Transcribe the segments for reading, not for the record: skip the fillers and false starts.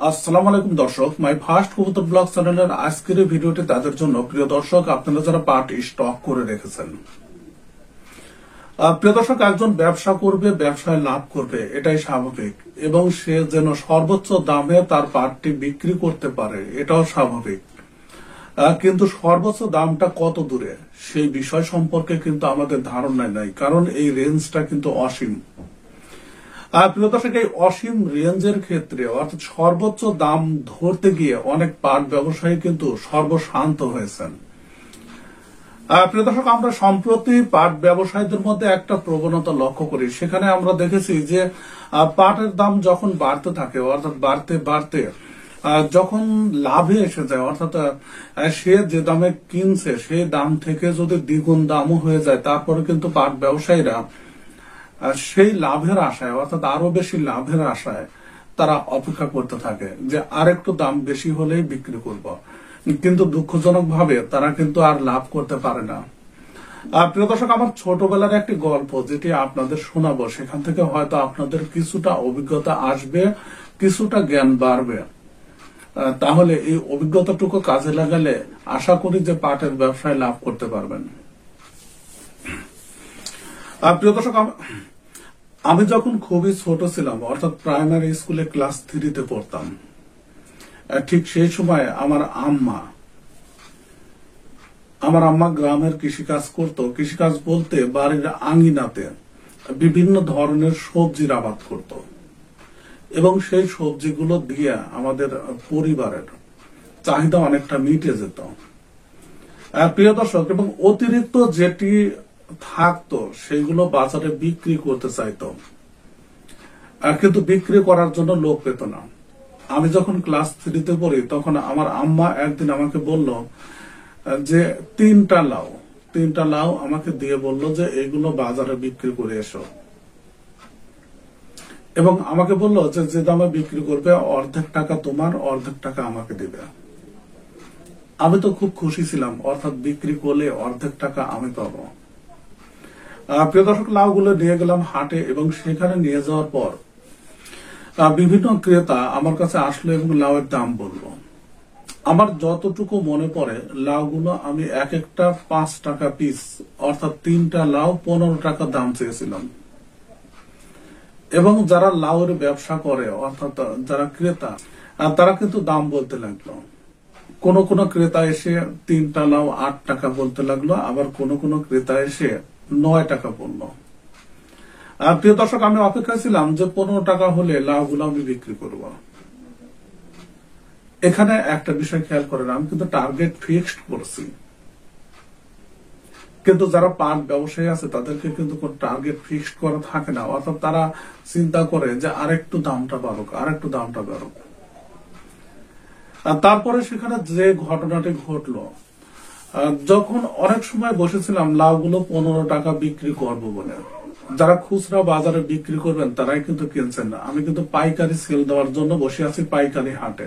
আসসালামু আলাইকুম দর্শক, মাই ফার্স্ট কবুতর ব্লগ চ্যানেলের আজকের এই ভিডিওটি তাদের জন্য। প্রিয় দর্শক, আপনারা যারা পাট স্টক করে রেখেছেন, প্রিয় দর্শক, একজন ব্যবসা করবে, ব্যবসায় লাভ করবে, এটাই স্বাভাবিক, এবং সে যেন সর্বোচ্চ দামে তার পাটটি বিক্রি করতে পারে, এটাও স্বাভাবিক। কিন্তু সর্বোচ্চ দামটা কত দূরে সেই বিষয় সম্পর্কে কিন্তু আমাদের ধারণা নাই, কারণ এই রেঞ্জটা কিন্তু অসীম। প্রিয় দর্শক, এই অসীম রেঞ্জের ক্ষেত্রে অর্থাৎ সর্বোচ্চ দাম ধরতে গিয়ে অনেক পাট ব্যবসায়ী কিন্তু সর্বশান্ত হয়েছেন। প্রিয় দর্শক, আমরা সম্প্রতি পাট ব্যবসায়ীদের মধ্যে একটা প্রবণতা লক্ষ্য করি। সেখানে আমরা দেখেছি যে পাটের দাম যখন বাড়তে থাকে, অর্থাৎ বাড়তে বাড়তে যখন লাভে এসে যায়, অর্থাৎ সে যে দামে কিনছে সেই দাম থেকে যদি দ্বিগুণ দামও হয়ে যায়, তারপরে কিন্তু পাট ব্যবসায়ীরা সেই লাভের আশায়, অর্থাৎ আরো বেশি লাভের আশায় তারা অপেক্ষা করতে থাকে যে আরেকটু দাম বেশি হলেই বিক্রি করব, কিন্তু দুঃখজনক ভাবে তারা কিন্তু আর লাভ করতে পারে না। প্রিয় দর্শক, আমার ছোটবেলার একটি গল্প যেটি আপনাদের শোনাবো, সেখান থেকে হয়তো আপনাদের কিছুটা অভিজ্ঞতা আসবে, কিছুটা জ্ঞান বাড়বে। তাহলে এই অভিজ্ঞতাটুকু কাজে লাগালে আশা করি যে পাটের ব্যবসায় লাভ করতে পারবেন। প্রিয় দর্শক, আমি যখন খুবই ছোট ছিলাম, অর্থাৎ প্রাইমারি স্কুলে ক্লাস 3-তে পড়তাম, ঠিক সেই সময় আমার আম্মা গ্রামের কৃষিকাজ করত। কৃষিকাজ বলতে বাড়ির আঙ্গিনাতে বিভিন্ন ধরনের সবজির আবাদ করত, এবং সেই সবজিগুলো দিয়ে আমাদের পরিবারের চাহিদা অনেকটা মিটে যেত। প্রিয় দর্শক, এবং অতিরিক্ত যেটি থাকতো সেগুলো বাজারে বিক্রি করতে চাইতো, কিন্তু বিক্রি করার জন্য লোক পেত না। আমি যখন ক্লাস 3-তে পড়ি, তখন আমার আম্মা একদিন আমাকে বলল যে তিনটা লাউ আমাকে দিয়ে বলল যে এগুলো বাজারে বিক্রি করে এসো, এবং আমাকে বলল যে যে দামে বিক্রি করবে অর্ধেক টাকা তোমার, অর্ধেক টাকা আমাকে দিবে। আমি তো খুব খুশি ছিলাম, অর্থাৎ বিক্রি করলে অর্ধেক টাকা আমি পাবো। প্রিয় দর্শক, লাউগুলো নিয়ে গেলাম হাটে, এবং সেখানে নিয়ে যাওয়ার পর বিভিন্ন ক্রেতা আমার কাছে আসলো এবং লাউয়ের দাম বলল। আমার যতটুকু মনে পড়ে, লাউগুলো আমি এক একটা 5 টাকা পিস, অর্থাৎ 3টা লাউ 15 টাকা দাম চেয়েছিলাম। এবং যারা লাউয়ের ব্যবসা করে, অর্থাৎ যারা ক্রেতা, তারা কিন্তু দাম বলতে লাগলো। কোন কোন ক্রেতা এসে 3টা লাউ 8 টাকা বলতে লাগলো, আবার কোন কোন ক্রেতা এসে 9 টাকা বলল। প্রিয় দর্শক, আমি অপেক্ষা ছিলাম যে 15 টাকা হলে লাউগুলো আমি বিক্রি করব। এখানে একটা বিষয় খেয়াল করেন, আমি কিন্তু টার্গেট ফিক্সড করছি, কিন্তু যারা পাট ব্যবসায়ী আছে তাদেরকে কিন্তু কোন টার্গেট ফিক্সড করা থাকে না, অর্থাৎ তারা চিন্তা করে যে আরেকটু দামটা বাড়ুক। তারপরে সেখানে যে ঘটনাটি ঘটলো, যখন অনেক সময় বসেছিলাম লাউগুলো 15 টাকা বিক্রি করবো বলে, যারা খুচরা বাজারে বিক্রি করবেন তারাই কিন্তু কিনছেন না। আমি কিন্তু পাইকারি সেল দেওয়ার জন্য বসে আছি পাইকারি হাটে।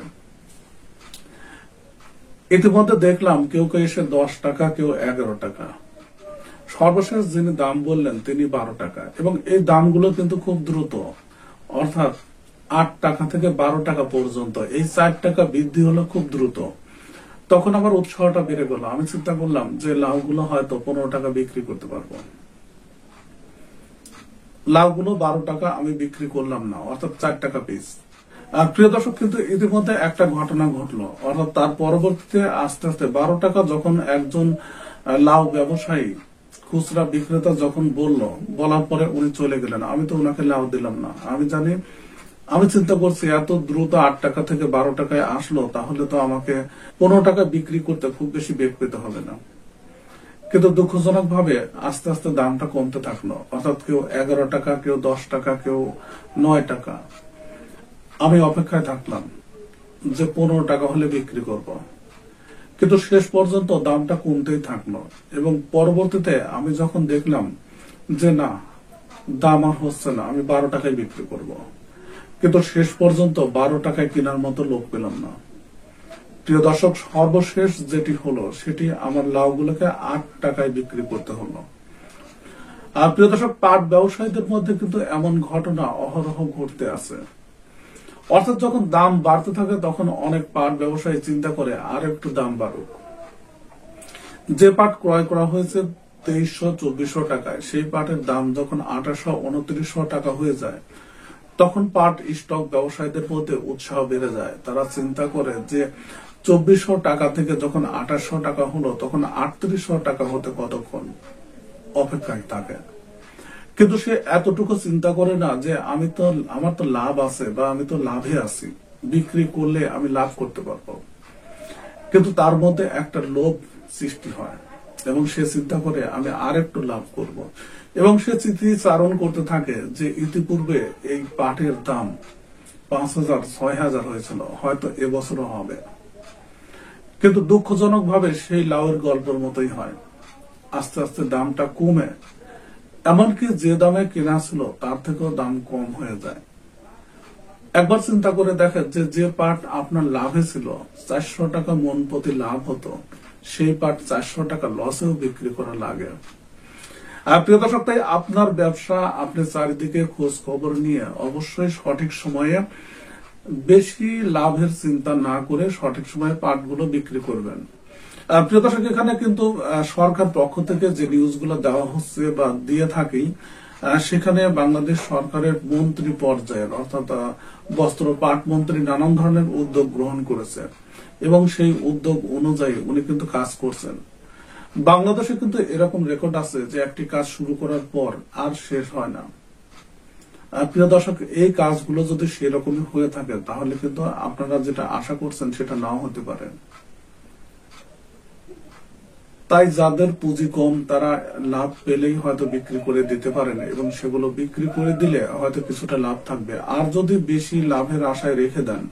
ইতিমধ্যে দেখলাম কেউ কেউ এসে 10 টাকা, কেউ 11 টাকা, সর্বশেষ যিনি দাম বললেন তিনি 12 টাকা। এবং এই দামগুলো কিন্তু খুব দ্রুত, অর্থাৎ 8 টাকা থেকে 12 টাকা পর্যন্ত এই 4 টাকা বৃদ্ধি হলো খুব দ্রুত। তখন আমার উৎসাহটা বেড়ে গেল। আমি চিন্তা করলাম যে লাউগুলো হয়তো 15 টাকা বিক্রি করতে পারবো। লাউগুলো 12 টাকা আমি বিক্রি করলাম না, অর্থাৎ 4 টাকা পিস। প্রিয় দর্শক, কিন্তু ইতিমধ্যে একটা ঘটনা ঘটলো, অর্থাৎ তার পরবর্তীতে আস্তে আস্তে 12 টাকা যখন একজন লাউ ব্যবসায়ী খুচরা বিক্রেতা যখন বলার পরে উনি চলে গেলেন, আমি তো ওনাকে লাউ দিলাম না। আমি চিন্তা করছি এত দ্রুত 8 টাকা থেকে 12 টাকায় আসলো, তাহলে তো আমাকে 15 টাকা বিক্রি করতে খুব বেশি বেগ পেতে হবে না। কিন্তু দুঃখজনক ভাবে আস্তে আস্তে দামটা কমতে থাকলো, অর্থাৎ কেউ 11 টাকা, কেউ 10 টাকা, কেউ 9 টাকা। আমি অপেক্ষায় থাকলাম যে 15 টাকা হলে বিক্রি করব, কিন্তু শেষ পর্যন্ত দামটা কমতেই থাকলো। এবং পরবর্তীতে আমি যখন দেখলাম যে না, দাম আর হচ্ছে না, আমি 12 টাকায় বিক্রি করব, কিন্তু শেষ পর্যন্ত 12 টাকায় কেনার মতো লোক পেলাম না। প্রিয় দর্শক, সর্বশেষ যেটি হলো সেটি আমার লাউগুলোকে 8 টাকায় বিক্রি করতে হলো। প্রিয় দর্শক, পাট ব্যবসায়ীদের মধ্যে কিন্তু এমন ঘটনা অহরহ ঘটতে আছে। অর্থাৎ যখন দাম বাড়তে থাকে তখন অনেক পাট ব্যবসায়ী চিন্তা করে আর একটু দাম বাড়ুক। যে পাট ক্রয় করা হয়েছে 2300-2400 টাকায়, সেই পাটের দাম যখন 2800-2900 টাকা হয়ে যায়, তখন পাট স্টক ব্যবসায়ীদের মধ্যে উৎসাহ বেড়ে যায়। তারা চিন্তা করে যে 2400 টাকা থেকে যখন 2800 টাকা হলো, তখন 3800 টাকা হতে কতক্ষণ অপেক্ষায় থাকে। কিন্তু সে এতটুকু চিন্তা করে না যে আমার তো লাভ আছে বা আমি তো লাভে আছি, বিক্রি করলে আমি লাভ করতে পারবো। কিন্তু তার মধ্যে একটা লোভ সৃষ্টি হয় এবং সে চিন্তা করে আমি আর একটু লাভ করব, এবং সে স্মৃতিচারণ করতে থাকে যে ইতিপূর্বে এই পাটের দাম 5000-6000 হয়েছিল, হয়তো এবছরও হবে। কিন্তু দুঃখজনক ভাবে সেই লাউয়ের গল্পের মতোই হয়, আস্তে আস্তে দামটা কমে এমনকি যে দামে কেনা ছিল তার থেকেও দাম কম হয়ে যায়। একবার চিন্তা করে দেখেন যে পাট আপনার লাভে ছিল 400 টাকা মন প্রতি লাভ হতো, সেই পাট 400 টাকা লসেও বিক্রি করা লাগে। আর প্রিয় দর্শক, তাই আপনার ব্যবসা আপনি চারিদিকে খোঁজ খবর নিয়ে অবশ্যই সঠিক সময়ে বেশি লাভের চিন্তা না করে সঠিক সময়ে পাটগুলো বিক্রি করবেন। প্রিয় দর্শক, এখানে কিন্তু সরকার পক্ষ থেকে যে নিউজগুলো দেওয়া হচ্ছে বা দিয়ে থাকি, সেখানে বাংলাদেশ সরকারের মন্ত্রী পর্যায়ের অর্থাৎ বস্ত্র পাট মন্ত্রী নানান ধরনের উদ্যোগ গ্রহণ করেছে এবং সেই উদ্যোগ অনুযায়ী উনি কিন্তু কাজ করছেন। বাংলাদেশে কিন্তু এরকম রেকর্ড আছে যে একটি কাজ শুরু করার পর আর শেষ হয় না। প্রিয় দর্শক, এই কাজগুলো যদি সেরকমই হয়ে থাকে তাহলে কিন্তু আপনারা যেটা আশা করছেন সেটা নাও হতে পারে। তাই যাদের পুঁজি কম তারা লাভ পেলেই হয়তো বিক্রি করে দিতে পারেন এবং সেগুলো বিক্রি করে দিলে হয়তো কিছুটা লাভ থাকবে। আর যদি বেশি লাভের আশায় রেখে দেন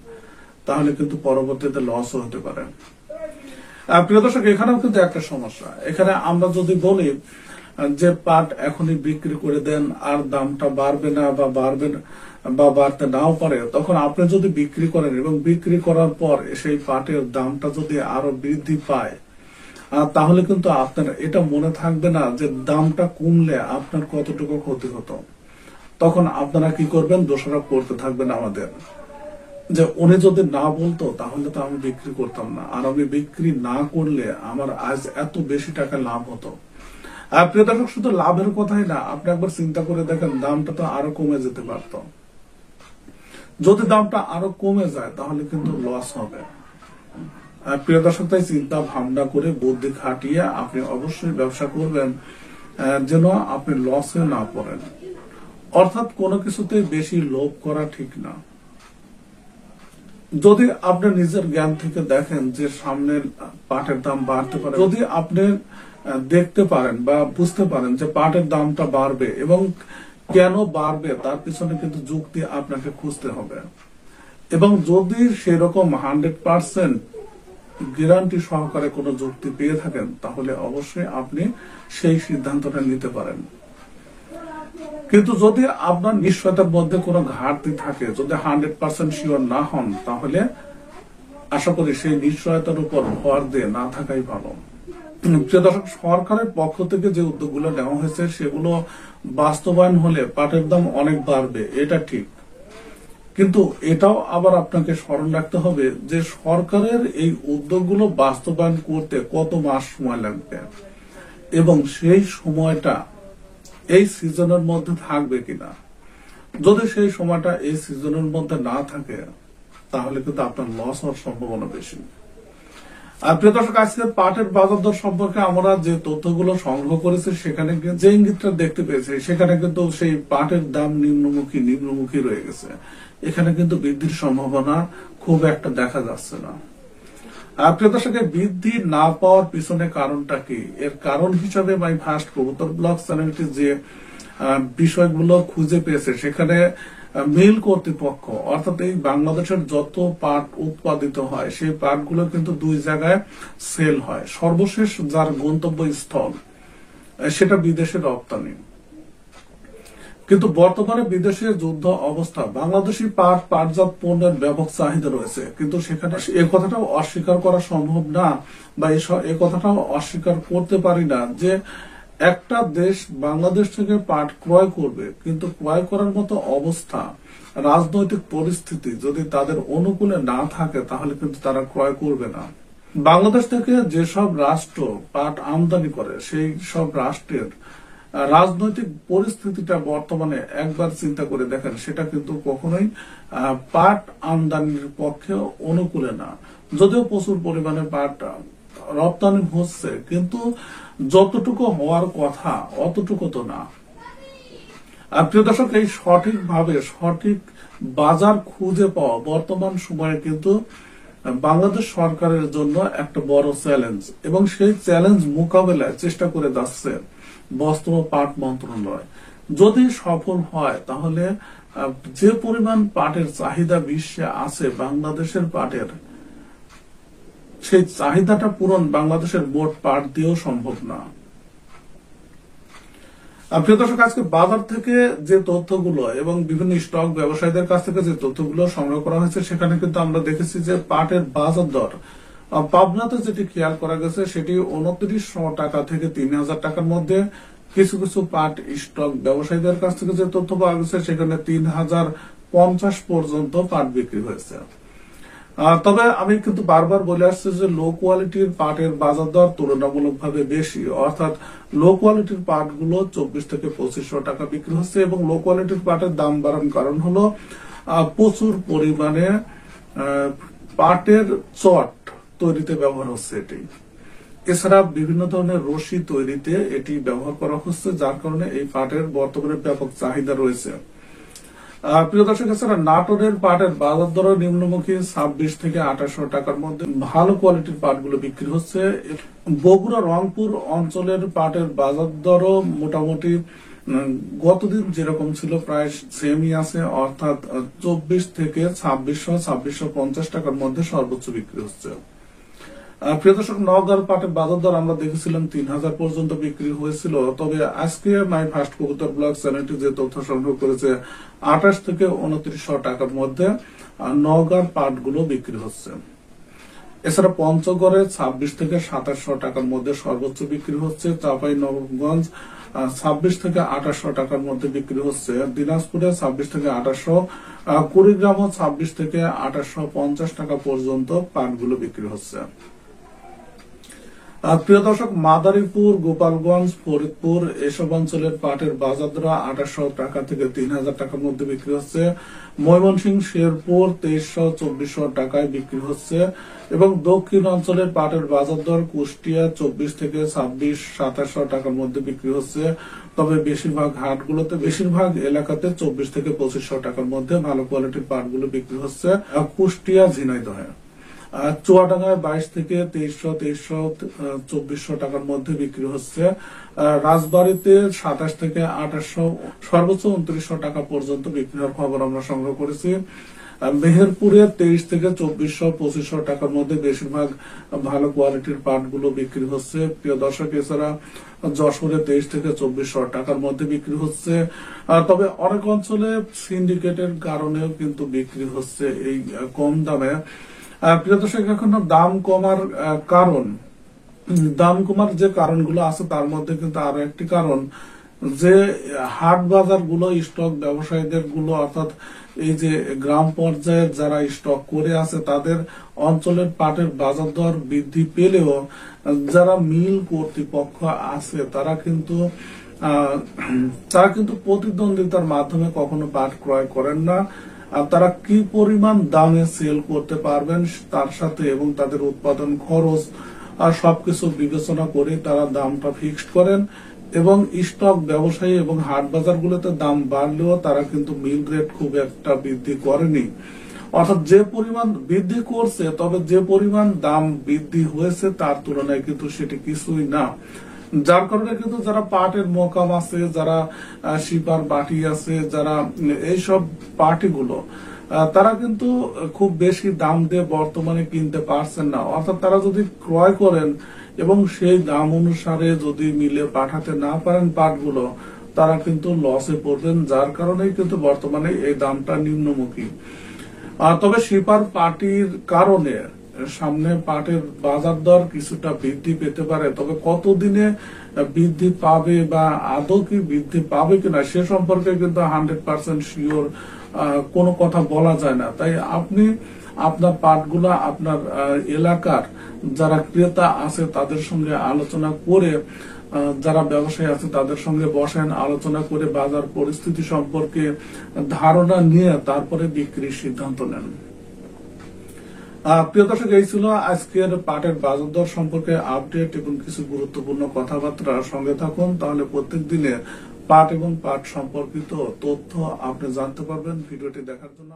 তাহলে কিন্তু পরবর্তীতে লসও হতে পারে। প্রিয় দর্শক, এখানেও কিন্তু একটা সমস্যা। এখানে আমরা যদি বলি যে পাট এখনই বিক্রি করে দেন আর দামটা বাড়বে না বা বাড়তে নাও পারে, তখন আপনি যদি বিক্রি করেন এবং বিক্রি করার পর সেই পাটের দামটা যদি আরো বৃদ্ধি পায়, তাহলে কিন্তু আপনার এটা মনে থাকবে না যে দামটা কমলে আপনার কতটুকু ক্ষতি হতো। তখন আপনারা কি করবেন, দোষারোপ করতে থাকবেন আমাদের যে উনি যদি না বলতো তাহলে তো আমি বিক্রি করতাম না, আর আমি বিক্রি না করলে আমার আজ এত বেশি টাকা লাভ হতো। আর প্রিয় দর্শক, শুধু লাভের কথাই না, আপনি একবার চিন্তা করে দেখেন দামটা তো আরো কমে যেতে পারত। যদি দামটা আরো কমে যায় তাহলে কিন্তু লস হবে। প্রিয় দর্শক, তাই চিন্তা ভাবনা করে বুদ্ধি খাটিয়ে আপনি অবশ্যই ব্যবসা করবেন যেন আপনি লসে না পড়েন। অর্থাৎ কোনো কিছুতে বেশি লোভ করা ঠিক না। যদি আপনি নিজের জ্ঞান থেকে দেখেন যে সামনের পাটের দাম বাড়তে পারে, যদি আপনি দেখতে পারেন বা বুঝতে পারেন যে পাটের দামটা বাড়বে এবং কেন বাড়বে তার পিছনে কিন্তু যুক্তি আপনাকে খুঁজতে হবে, এবং যদি সেরকম 100% গ্যারান্টি সহকারে কোনো যুক্তি পেয়ে থাকেন তাহলে অবশ্যই আপনি সেই সিদ্ধান্তটা নিতে পারেন। কিন্তু যদি আপনার নিশ্চয়তার মধ্যে কোনো ঘাটতি থাকে, যদি 100% শিওর না হন, তাহলে আশা করি সেই নিশ্চয়তার উপর ভর দিয়ে না থাকাই ভালো। প্রিয় দর্শক, সরকারের পক্ষ থেকে যে উদ্যোগগুলো নেওয়া হয়েছে সেগুলো বাস্তবায়ন হলে পাটের দাম অনেক বাড়বে, এটা ঠিক। কিন্তু এটাও আবার আপনাকে স্মরণ রাখতে হবে যে সরকারের এই উদ্যোগগুলো বাস্তবায়ন করতে কত মাস সময় লাগবে এবং সেই সময়টা এই সিজনের মধ্যে থাকবে কিনা। যদি সেই সময়টা এই সিজনের মধ্যে না থাকে তাহলে কিন্তু আপনার লস হওয়ার সম্ভাবনা বেশি। আর প্রিয় দর্শক, আজকের পাটের বাজার দর সম্পর্কে আমরা যে তথ্যগুলো সংগ্রহ করেছি সেখানে যে ইঙ্গিতটা দেখতে পেয়েছি সেখানে কিন্তু সেই পাটের দাম নিম্নমুখী রয়ে গেছে। এখানে কিন্তু বৃদ্ধির সম্ভাবনা খুব একটা দেখা যাচ্ছে না। আর প্রিয় দর্শক, বৃদ্ধি না পাওয়ার পিছনে কারণটা কি? এর কারণ হিসাবে মাই ফার্স্ট কবুতর ব্লগ চ্যানেলটি যে বিষয়গুলো খুঁজে পেয়েছে সেখানে মিল কর্তৃপক্ষ অর্থাৎ এই বাংলাদেশের যত পাট উৎপাদিত হয় সেই পাটগুলো কিন্তু দুই জায়গায় সেল হয়। সর্বশেষ যার গন্তব্য স্থল সেটা বিদেশে রপ্তানি। কিন্তু বর্তমানে বিদেশে যুদ্ধ অবস্থা, বাংলাদেশি পাটজাত পণ্যের ব্যাপক চাহিদা রয়েছে, কিন্তু সেখানে এ কথাটাও অস্বীকার করা সম্ভব না বা এ কথাটাও অস্বীকার করতে পারি না যে একটা দেশ বাংলাদেশ থেকে পাট ক্রয় করবে, কিন্তু ক্রয় করার মতো অবস্থা রাজনৈতিক পরিস্থিতি যদি তাদের অনুকূলে না থাকে তাহলে কিন্তু তারা ক্রয় করবে না। বাংলাদেশ থেকে যেসব রাষ্ট্র পাট আমদানি করে সেই সব রাষ্ট্রের রাজনৈতিক পরিস্থিতিটা বর্তমানে একবার চিন্তা করে দেখেন, সেটা কিন্তু কখনোই পাট আমদানির পক্ষে অনুকূলে না। যদিও প্রচুর পরিমাণে পাট রপ্তানি হচ্ছে, কিন্তু যতটুকু হওয়ার কথা অতটুকু তো না। প্রিয় দর্শক, এই সঠিকভাবে সঠিক বাজার খুঁজে পাওয়া বর্তমান সময়ে কিন্তু বাংলাদেশ সরকারের জন্য একটা বড় চ্যালেঞ্জ, এবং সেই চ্যালেঞ্জ মোকাবেলায় চেষ্টা করে যাচ্ছে বস্ত্র ও পাট মন্ত্রণালয়। যদি সফল হয় তাহলে যে পরিমাণ পাটের চাহিদা বিশ্বে আছে বাংলাদেশের পাটের, সেই চাহিদাটা পূরণ বাংলাদেশের মোট পাট দিয়েও সম্ভব না। প্রিয় দর্শক, আজকে বাজার থেকে যে তথ্যগুলো এবং বিভিন্ন স্টক ব্যবসায়ীদের কাছ থেকে যে তথ্যগুলো সংগ্রহ করা হয়েছে, সেখানে কিন্তু আমরা দেখেছি যে পাটের বাজার দর পাবনাতে যেটি খেয়াল করা গেছে সেটি 2900 টাকা থেকে 3000 টাকার মধ্যে। কিছু কিছু পাট স্টক ব্যবসায়ীদের কাছ থেকে যে তথ্য পাওয়া গেছে সেখানে 3050 পর্যন্ত পাট বিক্রি হয়েছে। তবে আমি কিন্তু বারবার বলে আসছি যে লো কোয়ালিটির পাটের বাজার দর তুলনামূলকভাবে বেশি, অর্থাৎ লো কোয়ালিটির পাটগুলো 24 থেকে 2500 টাকা বিক্রি হচ্ছে, এবং লো কোয়ালিটির পাটের দাম বাড়ানোর কারণ হলো প্রচুর পরিমাণে পাটের চট তৈরিতে ব্যবহার হচ্ছে এটি। এছাড়া বিভিন্ন ধরনের রশি তৈরিতে এটি ব্যবহার করা হচ্ছে, যার কারণে এই পাটের বর্তমানে ব্যাপক চাহিদা রয়েছে। প্রিয় দর্শক, এছাড়া নাটোরের পাটের বাজার দর নিম্নমুখী 26 থেকে 2800 টাকার মধ্যে ভালো কোয়ালিটির পাটগুলো বিক্রি হচ্ছে। বগুড়া রংপুর অঞ্চলের পাটের বাজার দরও মোটামুটি গতদিন যেরকম ছিল প্রায় সেমই আছে, অর্থাৎ 24 থেকে 2600-2650 টাকার মধ্যে সর্বোচ্চ বিক্রি হচ্ছে। প্রিয় দর্শক, নওগাঁর পাটের বাজার দর আমরা দেখেছিলাম 3000 পর্যন্ত বিক্রি হয়েছিল। তবে আজকে মাই ফার্স্ট কবুতর ব্লগ চ্যানেলটি যে তথ্য সংগ্রহ করেছে 28 থেকে 2900 টাকার মধ্যে নওগাঁর পাটগুলো বিক্রি হচ্ছে। এছাড়া পঞ্চগড়ে 26 থেকে 2700 টাকার মধ্যে সর্বোচ্চ বিক্রি হচ্ছে। চাঁপাইনবাবগঞ্জ 26 থেকে 2800 টাকার মধ্যে বিক্রি হচ্ছে। দিনাজপুরে 26 থেকে 2800, কুড়িগ্রামও 26 থেকে 2850 টাকা পর্যন্ত পাটগুলো বিক্রি হচ্ছে। প্রিয় দর্শক, মাদারীপুর, গোপালগঞ্জ, ফরিদপুর এসব অঞ্চলের পাটের বাজার দর 2800 টাকা থেকে 3000 টাকার মধ্যে বিক্রি হচ্ছে। ময়মনসিংহ, শেরপুর 2300-2400 টাকায় বিক্রি হচ্ছে, এবং দক্ষিণ অঞ্চলের পাটের বাজার দর কুষ্টিয়া 24 থেকে 2600-2700 টাকার মধ্যে বিক্রি হচ্ছে। তবে বেশিরভাগ হাটগুলোতে, বেশিরভাগ এলাকাতে 24 থেকে 2500 টাকার মধ্যে ভালো কোয়ালিটির পাটগুলো বিক্রি হচ্ছে। কুষ্টিয়া, ঝিনাইদহে, চুয়াডাঙ্গায় 22 থেকে 2300-2400 টাকার মধ্যে বিক্রি হচ্ছে। রাজবাড়ীতে 27 থেকে 2800, সর্বোচ্চ 2900 টাকা পর্যন্ত বিক্রি হওয়ার খবর আমরা সংগ্রহ করেছি। মেহেরপুরে 23 থেকে 2400-2500 টাকার মধ্যে বেশিরভাগ ভালো কোয়ালিটির পাটগুলো বিক্রি হচ্ছে। প্রিয় দর্শক, এছাড়া যশোরে 23 থেকে 2400 টাকার মধ্যে বিক্রি হচ্ছে। তবে অনেক অঞ্চলে সিন্ডিকেটের কারণেও কিন্তু বিক্রি হচ্ছে এই কম দামে। প্রিয় দর্শক, এখন দাম কমার যে কারণগুলো আছে তার মধ্যে কিন্তু আরো একটি কারণ, যে হাট বাজার গুলো স্টক ব্যবসায়ীদের গুলো, অর্থাৎ এই যে গ্রাম পর্যায়ের যারা স্টক করে আছে তাদের অঞ্চলের পাটের বাজার দর বৃদ্ধি পেলেও যারা মিল কর্তৃপক্ষ আছে তারা কিন্তু প্রতিদ্বন্দ্বিতার মাধ্যমে কখনো পাট ক্রয় করেন না। তারা কি পরিমাণ দামে সেল করতে পারবেন তার সাথে এবং তাদের উৎপাদন খরচ আর সবকিছু বিবেচনা করে তারা দামটা ফিক্সড করেন, এবং স্টক ব্যবসায়ী এবং হাট বাজারগুলোতে দাম বাড়লেও তারা কিন্তু মিল রেট খুব একটা বৃদ্ধি করেনি। অর্থাৎ যে পরিমাণ বৃদ্ধি করছে, তবে যে পরিমাণ দাম বৃদ্ধি হয়েছে তার তুলনায় কিন্তু সেটি কিছুই না। যার কারণে কিন্তু যারা পাটের মোকাম আছে, যারা শিপার বাটি আছে, যারা এইসব পার্টিগুলো, তারা কিন্তু খুব বেশি দাম দিয়ে বর্তমানে কিনতে পারছেন না। অর্থাৎ তারা যদি ক্রয় করেন এবং সেই দাম অনুসারে যদি মিলে পাঠাতে না পারেন পাটগুলো, তারা কিন্তু লসে পড়বেন। যার কারণেই কিন্তু বর্তমানে এই দামটা নিম্নমুখী। তবে শিপার পার্টির কারণে সামনে পাটের বাজার দর কিছুটা বৃদ্ধি পেতে পারে। তবে কতদিনে বৃদ্ধি পাবে বা আদৌ কি বৃদ্ধি পাবে কিনা সে সম্পর্কে কিন্তু 100% শিওর কোনো কথা বলা যায় না। তাই আপনি আপনার পাটগুলা আপনার এলাকার যারা ক্রেতা আছে তাদের সঙ্গে আলোচনা করে, যারা ব্যবসায়ী আছে তাদের সঙ্গে বসেন, আলোচনা করে বাজার পরিস্থিতি সম্পর্কে ধারণা নিয়ে তারপরে বিক্রির সিদ্ধান্ত নেন। প্রিয় দর্শক, এই ছিল আজকের পাটের বাজার দর সম্পর্কে আপডেট এবং কিছু গুরুত্বপূর্ণ কথাবার্তা। সঙ্গে থাকুন, তাহলে প্রত্যেক দিনের পাট এবং পাট সম্পর্কিত তথ্য আপনি জানতে পারবেন। ভিডিওটি দেখার জন্য